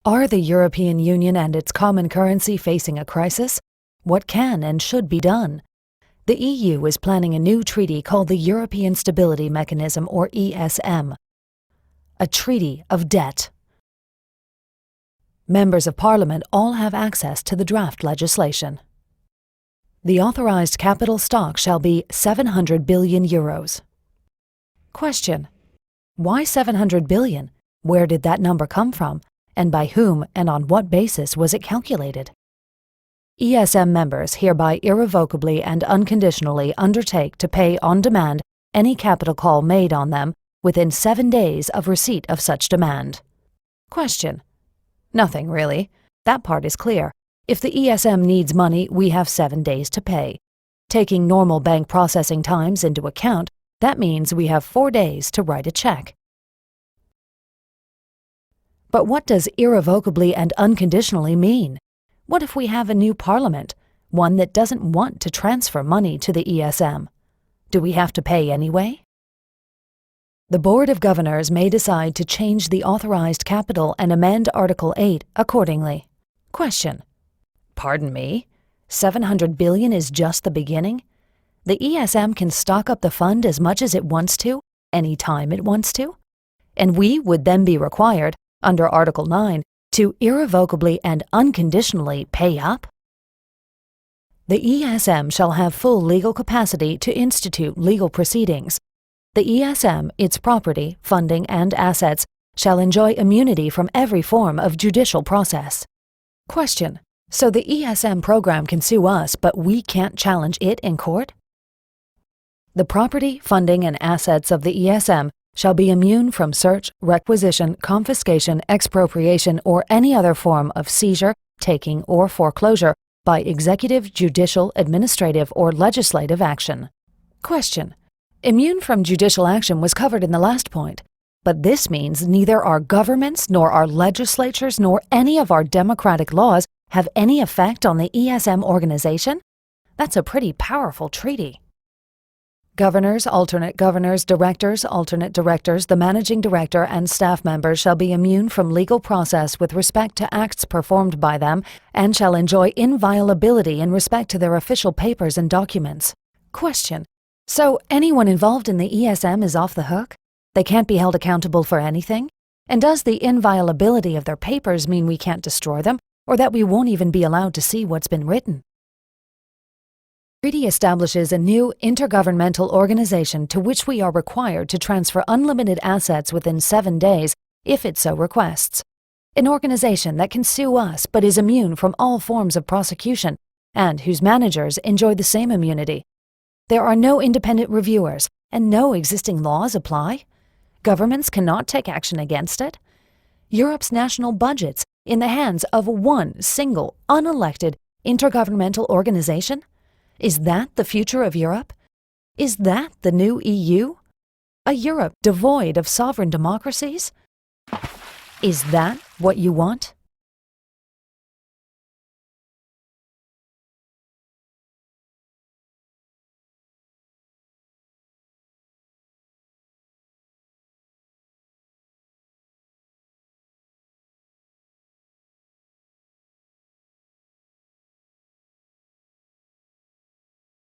Are the European Union and its common currency facing a crisis? What can and should be done? The EU is planning a new treaty called the European Stability Mechanism, or ESM. A treaty of debt. Members of Parliament all have access to the draft legislation. The authorized capital stock shall be 700 billion euros. Question: why 700 billion? Where did that number come from? And by whom and on what basis was it calculated? ESM members hereby irrevocably and unconditionally undertake to pay on demand any capital call made on them within 7 days of receipt of such demand. Question: nothing really. That part is clear. If the ESM needs money, we have 7 days to pay. Taking normal bank processing times into account, that means we have 4 days to write a check. But what does irrevocably and unconditionally mean? What if we have a new parliament, one that doesn't want to transfer money to the ESM? Do we have to pay anyway? The Board of Governors may decide to change the authorized capital and amend Article 8 accordingly. Question: pardon me? 700 billion is just the beginning? The ESM can stock up the fund as much as it wants to, any time it wants to? And we would then be required, under Article 9, to irrevocably and unconditionally pay up? The ESM shall have full legal capacity to institute legal proceedings. The ESM, its property, funding, and assets shall enjoy immunity from every form of judicial process. Question: so the ESM program can sue us, but we can't challenge it in court? The property, funding, and assets of the ESM shall be immune from search, requisition, confiscation, expropriation, or any other form of seizure, taking, or foreclosure by executive, judicial, administrative, or legislative action. Question: immune from judicial action was covered in the last point, but this means neither our governments, nor our legislatures, nor any of our democratic laws have any effect on the ESM organization? That's a pretty powerful treaty. Governors, alternate governors, directors, alternate directors, the managing director, and staff members shall be immune from legal process with respect to acts performed by them and shall enjoy inviolability in respect to their official papers and documents. Question: so anyone involved in the ESM is off the hook? They can't be held accountable for anything? And does the inviolability of their papers mean we can't destroy them, or that we won't even be allowed to see what's been written? The treaty establishes a new intergovernmental organization to which we are required to transfer unlimited assets within 7 days if it so requests. An organization that can sue us but is immune from all forms of prosecution and whose managers enjoy the same immunity. There are no independent reviewers and no existing laws apply. Governments cannot take action against it. Europe's national budgets in the hands of one single, unelected, intergovernmental organization? Is that the future of Europe? Is that the new EU? A Europe devoid of sovereign democracies? Is that what you want?